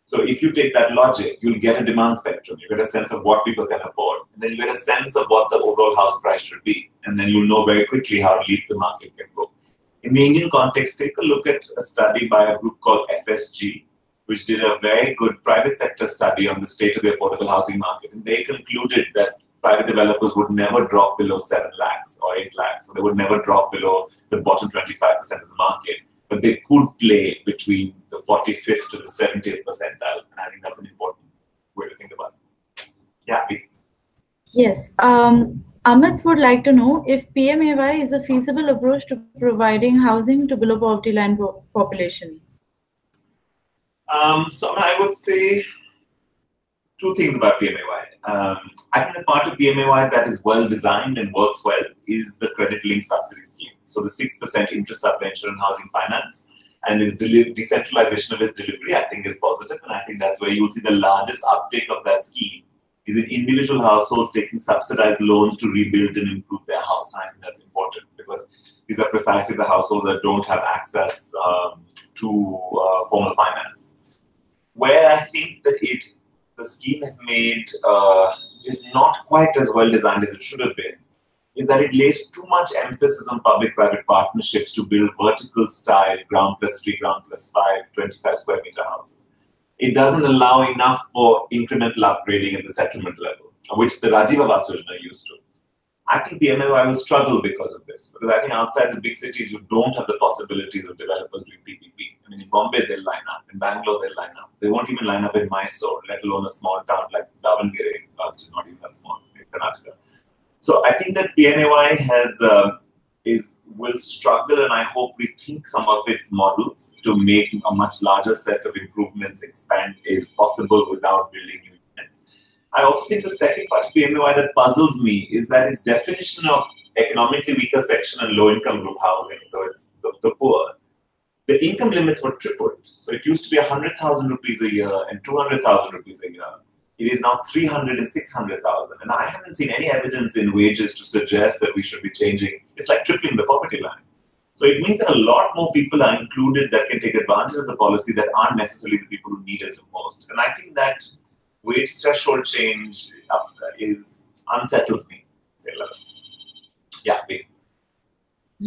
So if you take that logic, you'll get a demand spectrum. You get a sense of what people can afford. And then you get a sense of what the overall house price should be. And then you'll know very quickly how deep the market can go. In the Indian context, take a look at a study by a group called FSG, which did a very good private sector study on the state of the affordable housing market. And they concluded that private developers would never drop below 7 lakhs or 8 lakhs. So they would never drop below the bottom 25% of the market. But they could play between the 45th to the 70th percentile. And I think that's an important way to think about it. Yeah. Yes. Amit would like to know if PMAY is a feasible approach to providing housing to below poverty line population. So I would say 2 things about PMAY. I think the part of PMAY that is well designed and works well is the credit-linked subsidy scheme. So the 6% interest subvention on housing finance and its decentralization of its delivery, I think, is positive. And I think that's where you'll see the largest uptake of that scheme is in individual households taking subsidized loans to rebuild and improve their house. And I think that's important because these are precisely the households that don't have access to formal finance. Where I think that the scheme has made is not quite as well designed as it should have been, is that it lays too much emphasis on public-private partnerships to build vertical-style ground plus 3, ground plus 5, 25 square meter houses. It doesn't allow enough for incremental upgrading at the settlement level, which the Rajiv Awas Yojana used to. I think the MOI will struggle because of this. Because I think outside the big cities, you don't have the possibilities of developers doing PPP. I mean, in Bombay, they'll line up. In Bangalore, they'll line up. They won't even line up in Mysore, let alone a small town like Davangere, which is not even that small in Karnataka. So I think that PMAY will struggle, and I hope we think some of its models to make a much larger set of improvements expand is possible without building new units. I also think the second part of PMAY that puzzles me is that its definition of economically weaker section and low-income group housing, so it's the poor, the income limits were tripled. So it used to be 100,000 rupees a year and 200,000 rupees a year. It is now 300 and 600,000. And I haven't seen any evidence in wages to suggest that we should be changing. It's like tripling the poverty line. So it means that a lot more people are included that can take advantage of the policy that aren't necessarily the people who need it the most. And I think that wage threshold change unsettles me. Yeah, wait.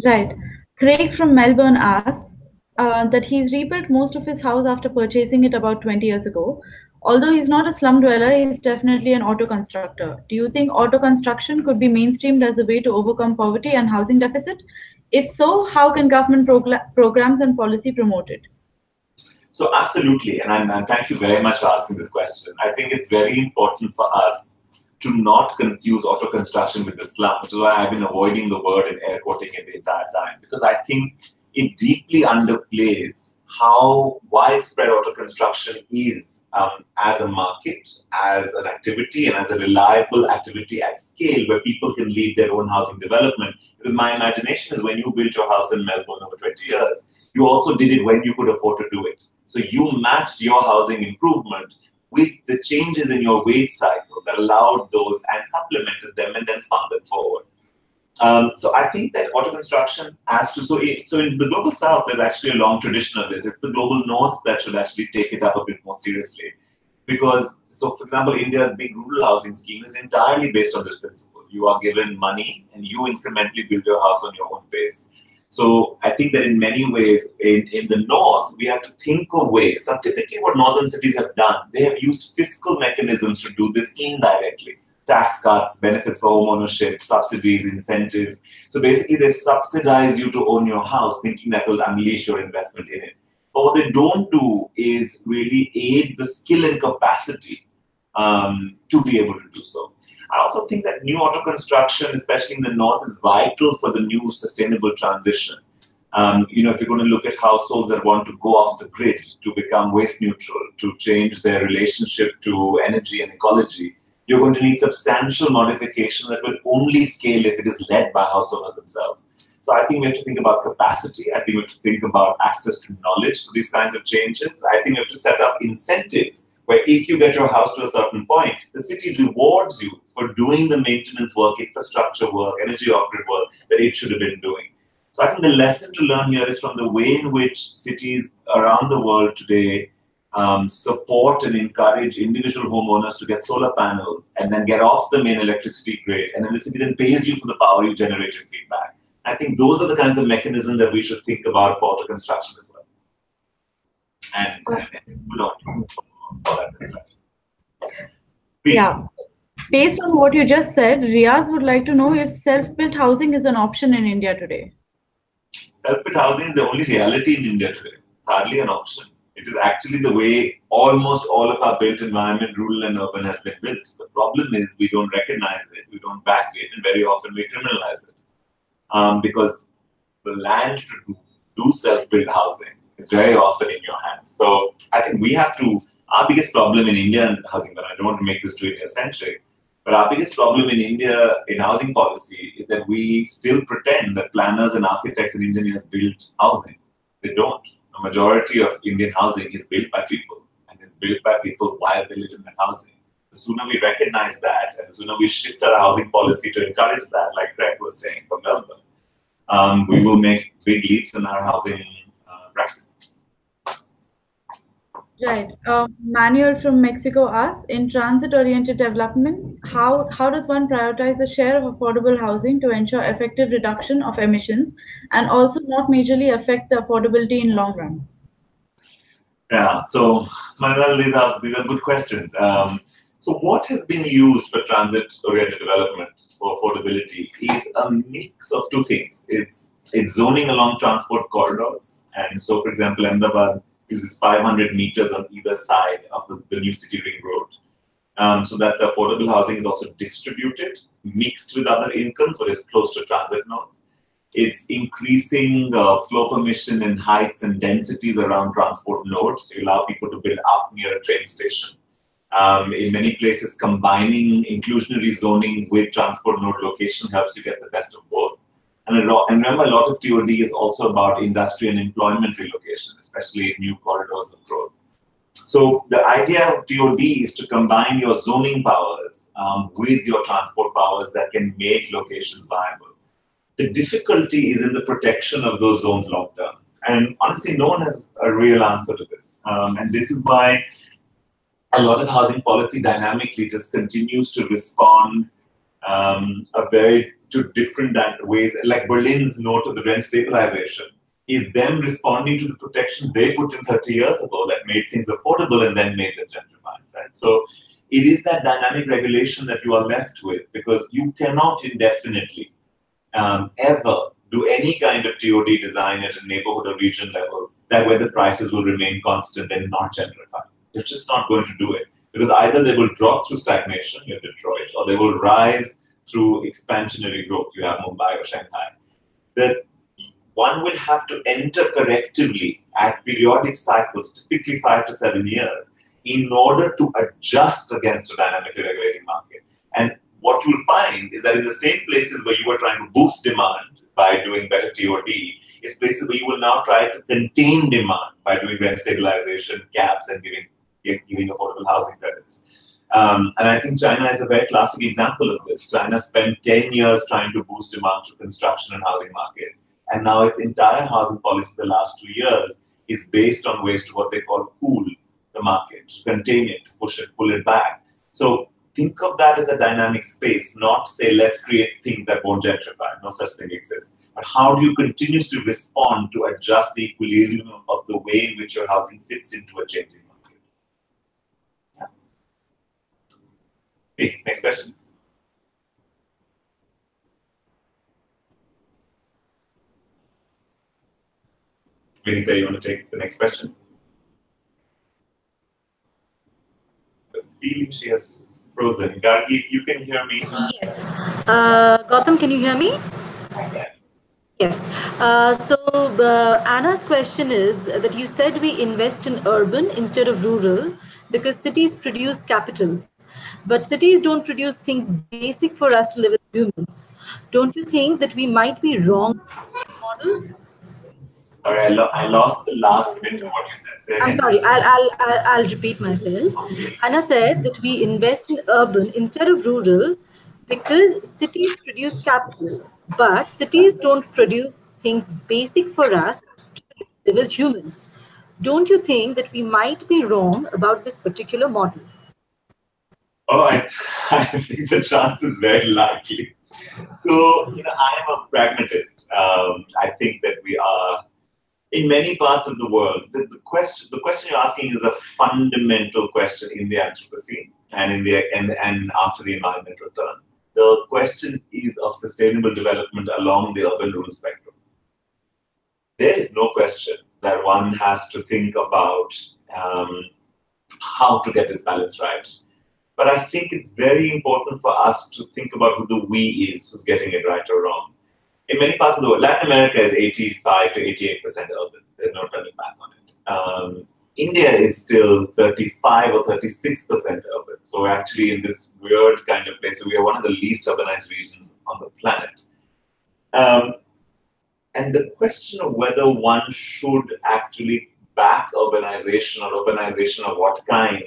Right. Craig from Melbourne asks that he's rebuilt most of his house after purchasing it about 20 years ago. Although he's not a slum dweller, he's definitely an auto constructor. Do you think auto construction could be mainstreamed as a way to overcome poverty and housing deficit? If so, how can government programs and policy promote it? So absolutely, and thank you very much for asking this question. I think it's very important for us to not confuse auto construction with the slum, which is why I've been avoiding the word and air quoting it the entire time, because I think it deeply underplays how widespread auto construction is as a market, as an activity, and as a reliable activity at scale where people can lead their own housing development. Because my imagination is when you built your house in Melbourne over 20 years, you also did it when you could afford to do it. So you matched your housing improvement with the changes in your wage cycle that allowed those and supplemented them and then spun them forward. So I think that auto construction has to, so in the global south, there's actually a long tradition of this. It's the global north that should actually take it up a bit more seriously. Because, so for example, India's big rural housing scheme is entirely based on this principle. You are given money and you incrementally build your house on your own pace. So I think that in many ways, in the north, we have to think of ways. Now, typically what northern cities have done, they have used fiscal mechanisms to do this indirectly. Tax cuts, benefits for home ownership, subsidies, incentives. So basically they subsidize you to own your house, thinking that will unleash your investment in it. But what they don't do is really aid the skill and capacity to be able to do so. I also think that new auto construction, especially in the north, is vital for the new sustainable transition. If you're going to look at households that want to go off the grid, to become waste neutral, to change their relationship to energy and ecology, you're going to need substantial modification that will only scale if it is led by house owners themselves. So I think we have to think about capacity. I think we have to think about access to knowledge for these kinds of changes. I think we have to set up incentives where if you get your house to a certain point, the city rewards you for doing the maintenance work, infrastructure work, energy off-grid work that it should have been doing. So I think the lesson to learn here is from the way in which cities around the world today support and encourage individual homeowners to get solar panels and then get off the main electricity grid, and then the city then pays you for the power you generate in feedback. I think those are the kinds of mechanisms that we should think about for auto construction as well. And yeah. Based on what you just said, Riaz would like to know if self-built housing is an option in India today. Self-built housing is the only reality in India today. It's hardly an option. It is actually the way almost all of our built environment, rural and urban, has been built. The problem is we don't recognize it, we don't back it, and very often we criminalize it. Because the land to do self-built housing is very often in your hands. So I think we have to, our biggest problem in Indian housing, but I don't want to make this too India-centric, but our biggest problem in India in housing policy is that we still pretend that planners and architects and engineers build housing. They don't. The majority of Indian housing is built by people, and is built by people while they live in that housing. The sooner we recognize that, and the sooner we shift our housing policy to encourage that, like Greg was saying for Melbourne, we will make big leaps in our housing practice. Right. Manuel from Mexico asks, in transit-oriented developments, how does one prioritize the share of affordable housing to ensure effective reduction of emissions and also not majorly affect the affordability in long run? Yeah, so Manuel, these are good questions. So what has been used for transit-oriented development for affordability is a mix of two things. It's zoning along transport corridors. And so, for example, Ahmedabad uses 500 meters on either side of the new city ring road, so that the affordable housing is also distributed, mixed with other incomes, or is close to transit nodes. It's increasing flow permission in heights and densities around transport nodes. So you allow people to build up near a train station. In many places, combining inclusionary zoning with transport node location helps you get the best of both. And remember, a lot of TOD is also about industry and employment relocation, especially in new corridors of growth. So the idea of TOD is to combine your zoning powers with your transport powers that can make locations viable. The difficulty is in the protection of those zones long term. And honestly, no one has a real answer to this. And this is why a lot of housing policy dynamically just continues to respond to different ways. Like Berlin's note of the rent stabilization is them responding to the protections they put in 30 years ago that made things affordable and then made them gentrified, right? So it is that dynamic regulation that you are left with, because you cannot indefinitely ever do any kind of TOD design at a neighborhood or region level that where the prices will remain constant and not gentrify. It's just not going to do it, because either they will drop through stagnation, you have Detroit, or they will rise through expansionary growth, you have Mumbai or Shanghai. That one will have to enter correctively at periodic cycles, typically 5 to 7 years, in order to adjust against a dynamically regulating market. And what you'll find is that in the same places where you were trying to boost demand by doing better TOD, is places where you will now try to contain demand by doing rent stabilization, caps, and giving affordable housing credits. And I think China is a very classic example of this. China spent 10 years trying to boost demand through construction and housing markets. And now its entire housing policy for the last 2 years is based on ways to what they call cool the market, to contain it, to push it, pull it back. So think of that as a dynamic space, not say, let's create things that won't gentrify. No such thing exists. But how do you continuously respond to adjust the equilibrium of the way in which your housing fits into a changing market? Yeah. Hey, next question. Vinita, you want to take the next question? The feeling she has frozen. Gargi, if you can hear me. Yes. Gautam, can you hear me? I can. Yes. So Anna's question is that you said we invest in urban instead of rural because cities produce capital, but cities don't produce things basic for us to live as humans. Don't you think that we might be wrong with this model? Sorry, I lost the last bit of what you said. I'm sorry. I'll repeat myself. Anna said that we invest in urban instead of rural because cities produce capital, but cities don't produce things basic for us to live as humans. Don't you think that we might be wrong about this particular model? Oh, I think the chance is very likely. So, I am a pragmatist. I think that we are, in many parts of the world, the question you're asking is a fundamental question in the Anthropocene and after the environmental turn. The question is of sustainable development along the urban-rural spectrum. There is no question that one has to think about how to get this balance right. But I think it's very important for us to think about who the we is, who's getting it right or wrong. In many parts of the world, Latin America is 85 to 88% urban. There's no turning back on it. India is still 35 or 36% urban. So we're actually in this weird kind of place where we are one of the least urbanized regions on the planet. And the question of whether one should actually back urbanization or urbanization of what kind,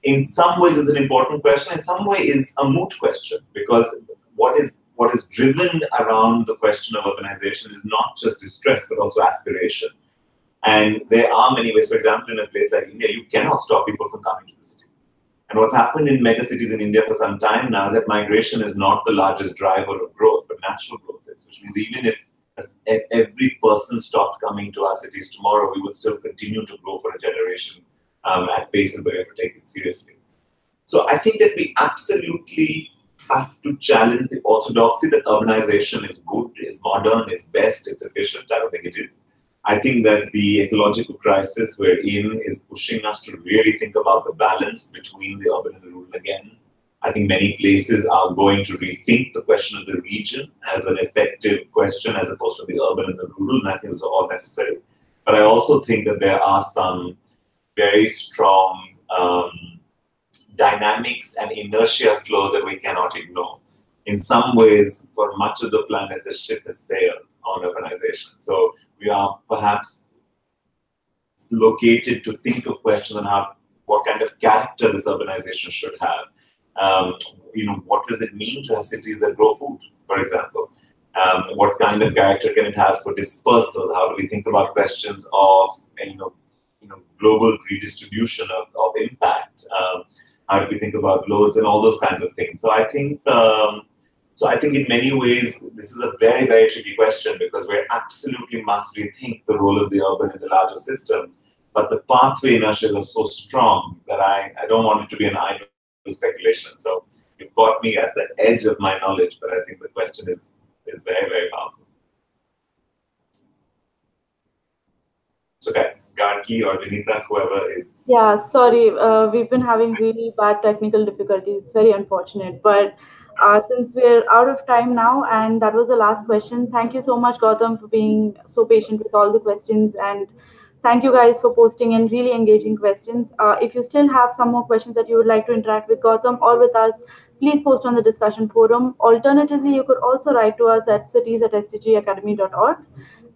in some ways is an important question, in some way is a moot question, because what is driven around the question of urbanization is not just distress, but also aspiration. And there are many ways. For example, in a place like India, you cannot stop people from coming to the cities. And what's happened in megacities in India for some time now is that migration is not the largest driver of growth, but natural growth is, which means even if every person stopped coming to our cities tomorrow, we would still continue to grow for a generation at paces where we have to take it seriously. So I think that we absolutely have to challenge the orthodoxy that urbanization is good, is modern, is best, it's efficient. I don't think it is. I think that the ecological crisis we're in is pushing us to really think about the balance between the urban and the rural again. I think many places are going to rethink the question of the region as an effective question as opposed to the urban and the rural, and I think those are all necessary. But I also think that there are some very strong dynamics and inertia flows that we cannot ignore. In some ways, for much of the planet, the ship has sailed on urbanization. So we are perhaps located to think of questions on what kind of character this urbanization should have. What does it mean to have cities that grow food, for example? What kind of character can it have for dispersal? How do we think about questions of global redistribution of impact? How do we think about loads and all those kinds of things? So I think in many ways this is a very, very tricky question because we absolutely must rethink the role of the urban in the larger system. But the pathway inertias are so strong that I don't want it to be an idle speculation. So you've got me at the edge of my knowledge, but I think the question is very, very powerful. So guys, Garki or Vinita, whoever is... Yeah, sorry, we've been having really bad technical difficulties. It's very unfortunate. But since we're out of time now, and that was the last question, thank you so much, Gautam, for being so patient with all the questions. And thank you guys for posting in really engaging questions. If you still have some more questions that you would like to interact with Gautam or with us, please post on the discussion forum. Alternatively, you could also write to us at cities@sdgacademy.org.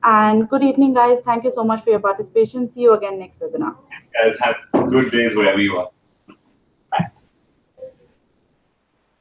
And good evening, guys. Thank you so much for your participation. See you again next webinar. Guys, have good days wherever you are.